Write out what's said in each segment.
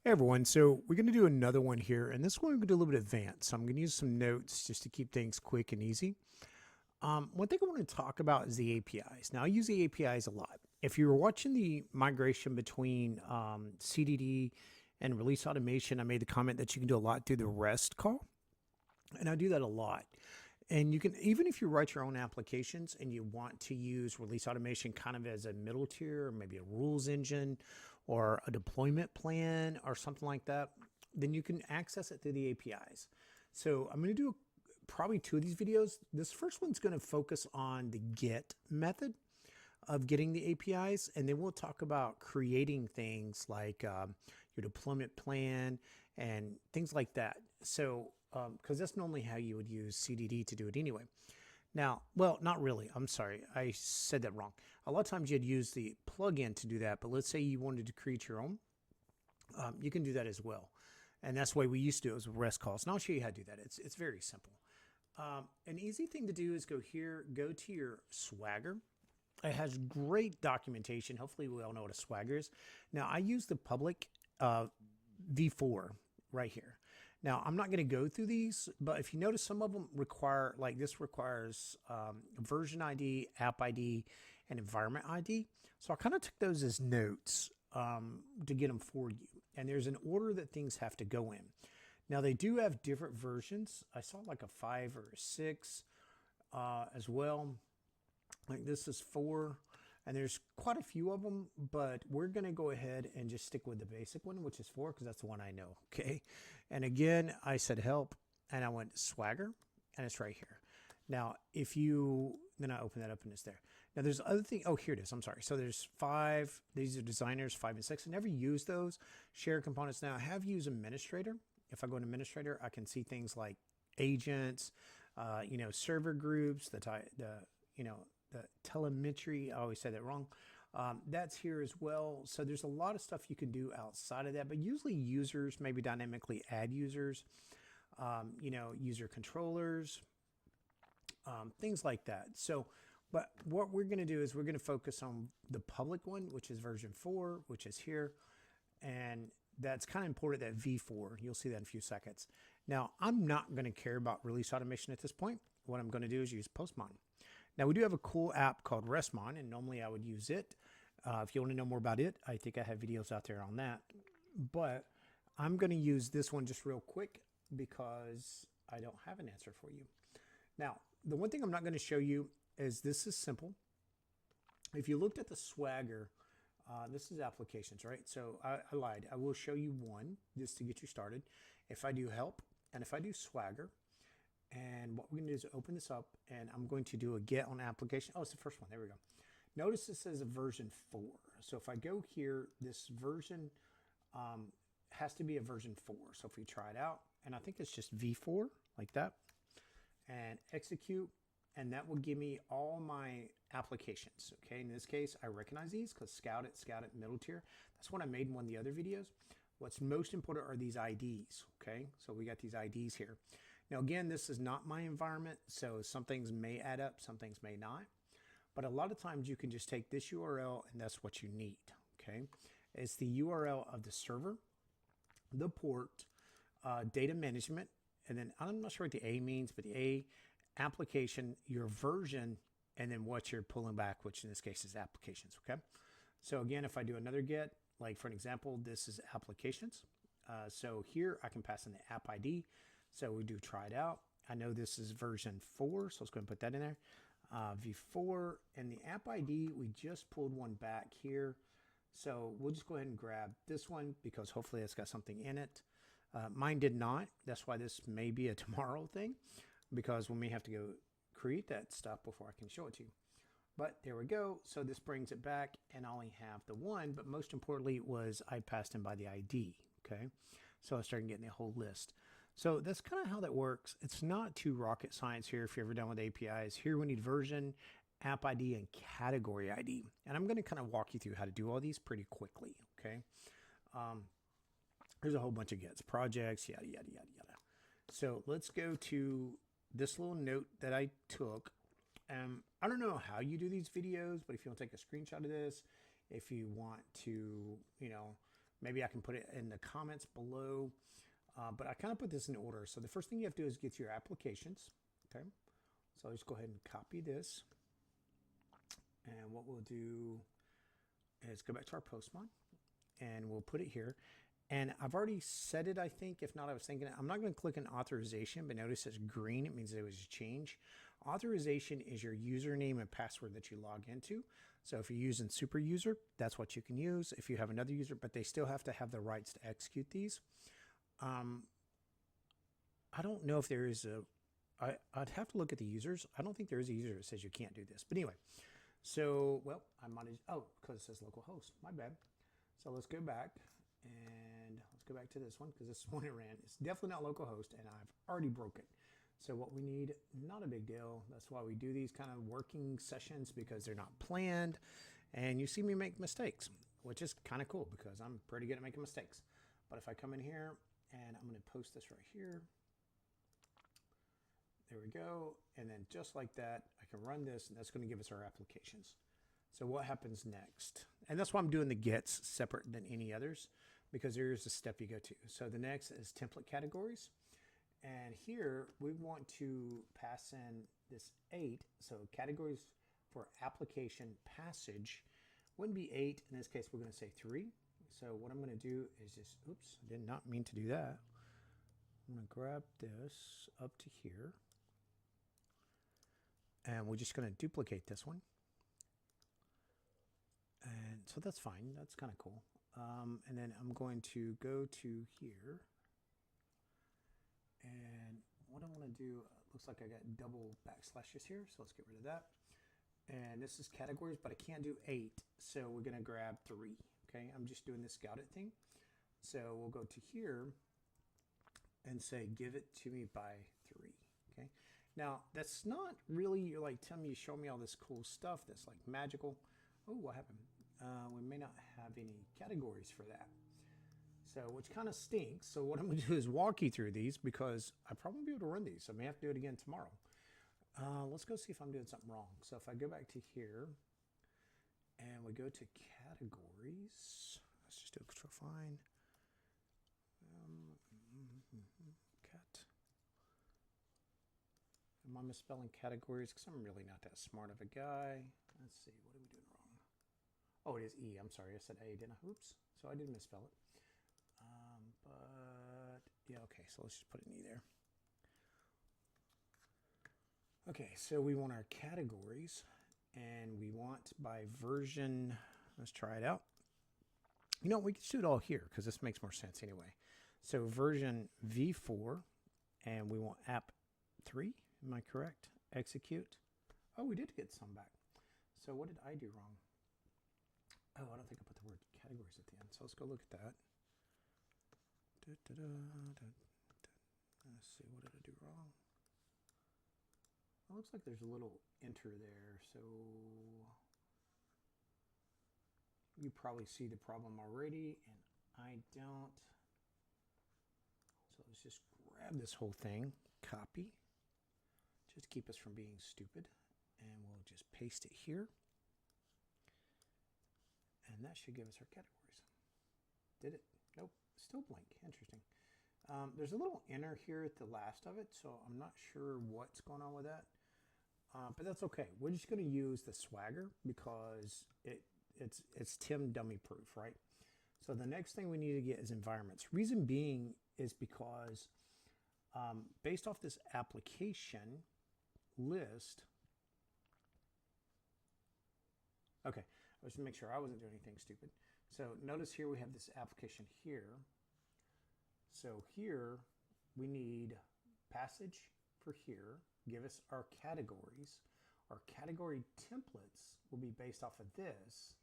Hey everyone, so we're going to do another one here, and this one we're going to do a little bit advanced. So I'm going to use some notes just to keep things quick and easy. One thing I want to talk about is the APIs. Now, I use the APIs a lot. If you were watching the migration between CDD and release automation, I made the comment that you can do a lot through the REST call, and I do that a lot. And you can, even if you write your own applications and you want to use release automation kind of as a middle tier, or maybe a rules engine or a deployment plan or something like that, then you can access it through the APIs. So I'm going to do probably two of these videos. This first one's going to focus on the get method of getting the APIs, and then we'll talk about creating things like your deployment plan and things like that. So, because that's normally how you would use CDD to do it anyway. Now, well, not really. I'm sorry. I said that wrong. A lot of times you'd use the plugin to do that, but let's say you wanted to create your own, you can do that as well. And that's the way we used to do it, was with REST calls. And I'll show you how to do that. It's very simple. An easy thing to do is go here, go to your Swagger. It has great documentation. Hopefully we all know what a Swagger is. Now, I use the public V4 right here. Now, I'm not going to go through these, but if you notice, some of them require, like this requires version ID, app ID, and environment ID. So I kind of took those as notes to get them for you. And there's an order that things have to go in. Now, they do have different versions. I saw like a 5 or a 6 as well. Like this is 4. And there's quite a few of them, but we're going to go ahead and just stick with the basic one, which is 4, because that's the one I know. Okay. And again, I said help, and I went Swagger, and it's right here. Now, if you, then I open that up and it's there. Now, there's other thing. Oh, here it is. I'm sorry. So there's 5. These are designers, 5 and 6. I never use those. Share components. Now, I have used administrator. If I go to administrator, I can see things like agents, server groups, the telemetry. I always say that wrong. That's here as well. So there's a lot of stuff you can do outside of that, but usually users, maybe dynamically add users, user controllers, things like that. So, but what we're going to do is we're going to focus on the public one, which is version 4, which is here. And that's kind of important, that V4. You'll see that in a few seconds. Now, I'm not going to care about release automation at this point. What I'm going to do is use Postmon. Now, we do have a cool app called RESTmon, and normally I would use it. If you want to know more about it, I think I have videos out there on that. But I'm going to use this one just real quick because I don't have an answer for you. Now, the one thing I'm not going to show you is this is simple. If you looked at the Swagger, this is applications, right? So I lied. I will show you one just to get you started. If I do help and if I do Swagger, and what we're going to do is open this up, and I'm going to do a get on application. Oh, it's the first one. There we go. Notice this says a version 4. So if I go here, this version has to be a version 4. So if we try it out, and I think it's just V4 like that, and execute, and that will give me all my applications. Okay, in this case, I recognize these because Scout it, middle tier. That's what I made in one of the other videos. What's most important are these IDs. Okay, so we got these IDs here. Now, again, this is not my environment, so some things may add up, some things may not. But a lot of times you can just take this URL and that's what you need, okay? It's the URL of the server, the port, data management, and then I'm not sure what the A means, but the A, application, your version, and then what you're pulling back, which in this case is applications, okay? So again, if I do another get, like for an example, this is applications. So here I can pass in the app ID. So we do try it out. I know this is version 4, so let's go ahead and put that in there. V4, and the app ID, we just pulled one back here. So we'll just go ahead and grab this one because hopefully it's got something in it. Mine did not. That's why this may be a tomorrow thing, because we may have to go create that stuff before I can show it to you. But there we go. So this brings it back, and I only have the one, but most importantly was I passed in by the ID, okay? So I started getting the whole list. So that's kind of how that works. It's not too rocket science here if you're ever done with APIs. Here we need version, app ID, and category ID. And I'm going to kind of walk you through how to do all these pretty quickly, okay? There's a whole bunch of gets, projects, yada, yada, yada, yada. So let's go to this little note that I took. I don't know how you do these videos, but if you want to take a screenshot of this, if you want to, Maybe I can put it in the comments below, but I kind of put this in order. So the first thing you have to do is get to your applications. Okay, so I'll just go ahead and copy this. And what we'll do is go back to our postmon and we'll put it here. And I've already set it, I think. If not, I was thinking, I'm not going to click on authorization, but notice it's green. It means it was a change. Authorization is your username and password that you log into. So if you're using super user, that's what you can use. If you have another user, but they still have to have the rights to execute these. I don't know if there is I'd have to look at the users. I don't think there is a user that says you can't do this. But anyway, so, well, I might have, because it says localhost. My bad. So let's go back and let's go back to this one because this one it ran. It's definitely not localhost and I've already broke it. So what we need, not a big deal. That's why we do these kind of working sessions because they're not planned. And you see me make mistakes, which is kind of cool because I'm pretty good at making mistakes. But if I come in here and I'm going to post this right here. There we go. And then just like that, I can run this and that's going to give us our applications. So what happens next? And that's why I'm doing the gets separate than any others because there's a step you go to. So the next is template categories. And here we want to pass in this 8. So categories for application passage wouldn't be 8. In this case, we're going to say 3. So what I'm going to do is just, oops, I did not mean to do that. I'm going to grab this up to here. And we're just going to duplicate this one. And so that's fine. That's kind of cool. And then I'm going to go to here. And what I want to do, looks like I got double backslashes here. So let's get rid of that. And this is categories, but I can't do 8. So we're going to grab 3. Okay, I'm just doing this scouted thing. So we'll go to here and say, give it to me by 3. Okay. Now, that's not really, you're like telling me, you show me all this cool stuff that's like magical. Oh, what happened? We may not have any categories for that. So, which kind of stinks. So what I'm going to do is walk you through these because I probably won't be able to run these. So I may have to do it again tomorrow. Let's go see if I'm doing something wrong. So if I go back to here and we go to categories, let's just do a control find. Cat. Am I misspelling categories? Because I'm really not that smart of a guy. Let's see, what are we doing wrong? Oh, it is E. I'm sorry, I said A, didn't I? Oops. So I did misspell it. But yeah, okay. So let's just put an E there. Okay, so we want our categories, and we want by version. Let's try it out. You know, we can do it all here because this makes more sense anyway. So version V4, and we want app 3. Am I correct? Execute. Oh, we did get some back. So what did I do wrong? Oh, I don't think I put the word categories at the end. So let's go look at that. Let's see, what did I do wrong? It looks like there's a little enter there. So you probably see the problem already, and I don't. So let's just grab this whole thing, copy, just to keep us from being stupid, and we'll just paste it here. And that should give us our categories. Did it? Nope, still blank. Interesting. There's a little enter here at the last of it, so I'm not sure what's going on with that. But that's okay. We're just going to use the Swagger because it's Tim dummy proof, right? So the next thing we need to get is environments. Reason being is because based off this application list, okay, I was to make sure I wasn't doing anything stupid. So notice here we have this application here. So here we need passage for here. Give us our categories. Our category templates will be based off of this.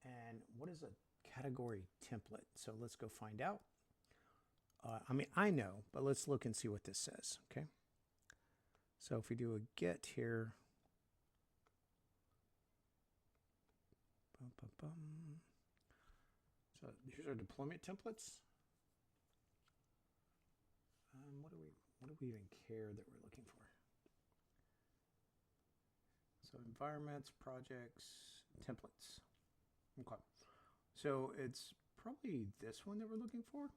And what is a category template? So let's go find out. I mean, I know, but let's look and see what this says, okay? So if we do a get here, so here's our deployment templates. What do we even care that we're looking for? So environments, projects, templates. Okay. So it's probably this one that we're looking for.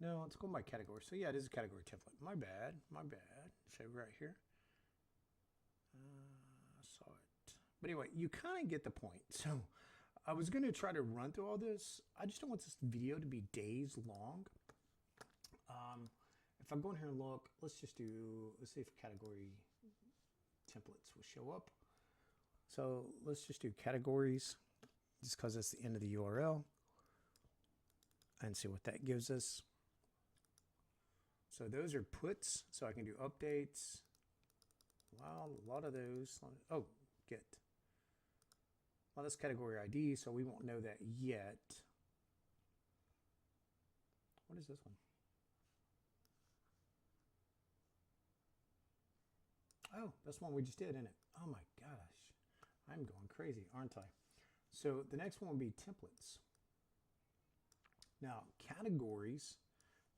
No, let's go by category. So yeah, it is a category template. My bad, my bad. Say right here. I saw it. But anyway, you kind of get the point. So I was going to try to run through all this. I just don't want this video to be days long. If I go in here and look, let's see if category templates will show up. So let's just do categories, just because that's the end of the URL, and see what that gives us. So those are puts, so I can do updates. Wow, a lot of those. Oh, get. Well, that's category ID, so we won't know that yet. What is this one? Oh, that's one we just did, isn't it? Oh my gosh, I'm going crazy, aren't I? So the next one will be templates. Now, categories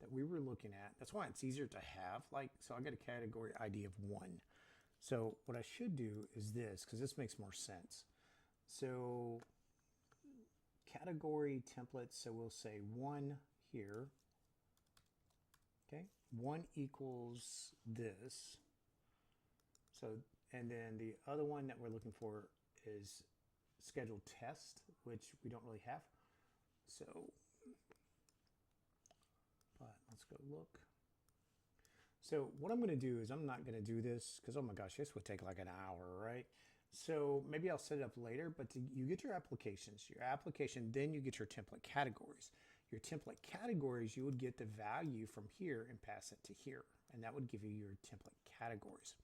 that we were looking at, that's why it's easier to have. Like, so I got a category ID of 1. So what I should do is this, because this makes more sense. So category templates, so we'll say 1 here. Okay, 1 equals this. So, and then the other one that we're looking for is scheduled test, which we don't really have. So, but let's go look. So what I'm going to do is I'm not going to do this because, oh my gosh, this would take like an hour, right? So maybe I'll set it up later, but you get your applications, then you get your template categories. Your template categories, you would get the value from here and pass it to here, and that would give you your template categories.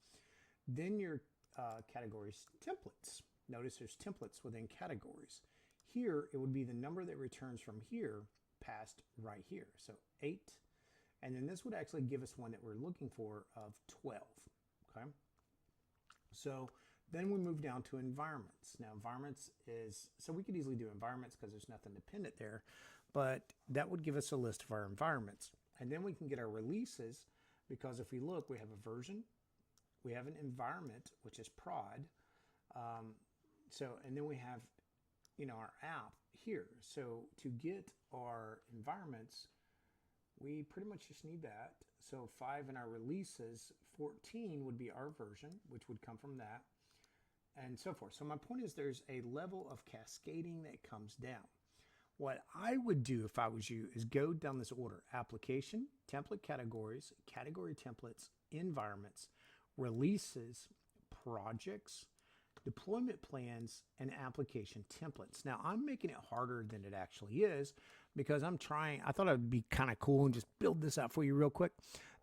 Then your categories templates. Notice there's templates within categories. Here, it would be the number that returns from here passed right here. So 8. And then this would actually give us one that we're looking for of 12. Okay. So then we move down to environments. Now environments is, so we could easily do environments because there's nothing dependent there, but that would give us a list of our environments. And then we can get our releases, because if we look, we have a version, we have an environment, which is prod. And then we have, our app here. So to get our environments, we pretty much just need that. So 5 in our releases, 14 would be our version, which would come from that, and so forth. So my point is there's a level of cascading that comes down. What I would do if I was you is go down this order: application, template categories, category templates, environments, releases, projects, deployment plans, and application templates. Now I'm making it harder than it actually is because I thought it'd be kind of cool and just build this out for you real quick.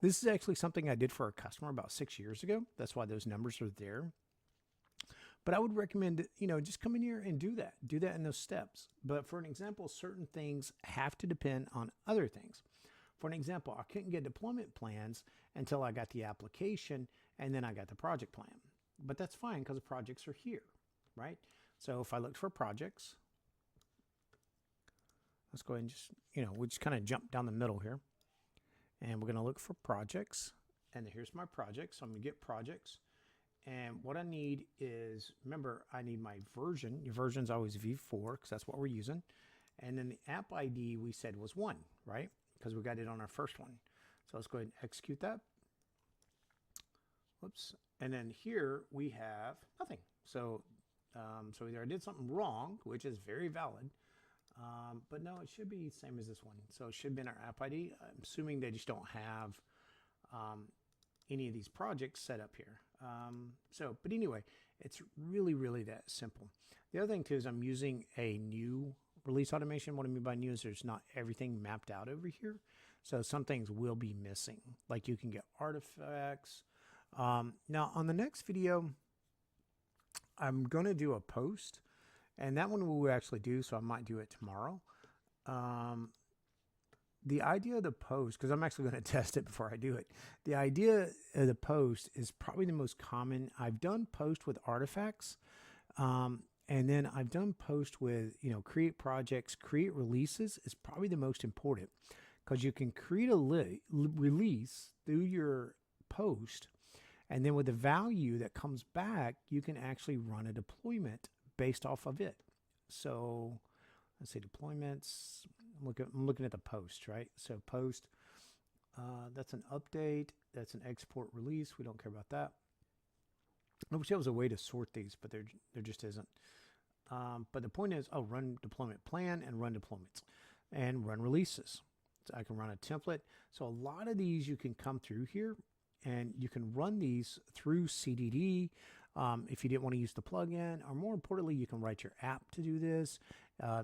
This is actually something I did for a customer about 6 years ago. That's why those numbers are there. But I would recommend, just come in here and do that in those steps. But for an example, certain things have to depend on other things. For an example, I couldn't get deployment plans until I got the application and then I got the project plan. But that's fine because the projects are here, right? So if I looked for projects, let's go ahead and just, we just kind of jump down the middle here. And we're going to look for projects. And here's my project. So I'm going to get projects. And what I need is, remember, I need my version. Your version is always v4 because that's what we're using. And then the app ID we said was 1, right? Because we got it on our first one. So let's go ahead and execute that. Whoops. And then here we have nothing. So, so either I did something wrong, which is very valid, but no, it should be the same as this one. So it should have been our app ID. I'm assuming they just don't have any of these projects set up here. But anyway, it's really, really that simple. The other thing too is I'm using a new release automation. What I mean by new is there's not everything mapped out over here. So some things will be missing. Like you can get artifacts. Now on the next video, I'm going to do a post, and that one we'll actually do, so I might do it tomorrow. The idea of the post, because I'm actually going to test it before I do it. The idea of the post is probably the most common. I've done post with artifacts, and then I've done post with, create projects, create releases is probably the most important, because you can create a release through your post, and then with the value that comes back, you can actually run a deployment based off of it. So let's say deployments. I'm looking at the post, right? So post, that's an update. That's an export release. We don't care about that. I wish there was a way to sort these, but there just isn't. But the point is, oh, run deployment plan and run deployments and run releases. So I can run a template. So a lot of these you can come through here and you can run these through CDD if you didn't want to use the plugin, or more importantly, you can write your app to do this.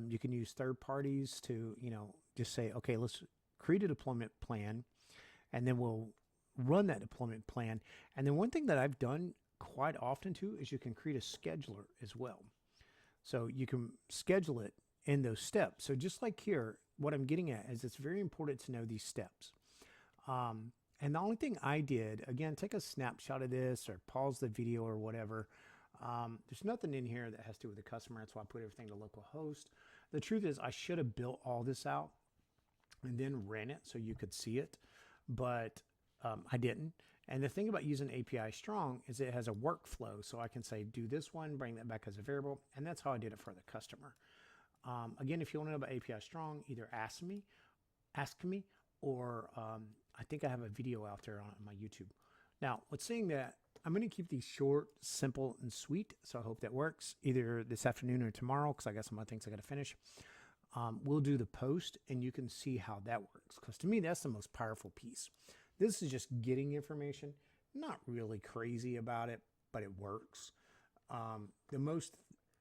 You can use third parties to, just say, okay, let's create a deployment plan, and then we'll run that deployment plan. And then one thing that I've done quite often too is you can create a scheduler as well. So you can schedule it in those steps. So just like here, what I'm getting at is it's very important to know these steps. And the only thing I did, again, take a snapshot of this or pause the video or whatever. There's nothing in here that has to do with the customer. That's why I put everything to localhost. The truth is I should have built all this out and then ran it so you could see it, but I didn't. And the thing about using API Strong is it has a workflow. So I can say, do this one, bring that back as a variable. And that's how I did it for the customer. Again, if you want to know about API Strong, either ask me, or I think I have a video out there on my YouTube. Now, let's saying that I'm going to keep these short, simple, and sweet. So I hope that works either this afternoon or tomorrow, because I got some other things I got to finish. We'll do the post and you can see how that works. Because to me, that's the most powerful piece. This is just getting information, not really crazy about it, but it works.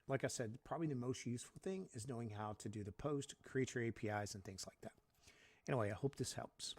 Like I said, probably the most useful thing is knowing how to do the post, create your APIs and things like that. Anyway, I hope this helps.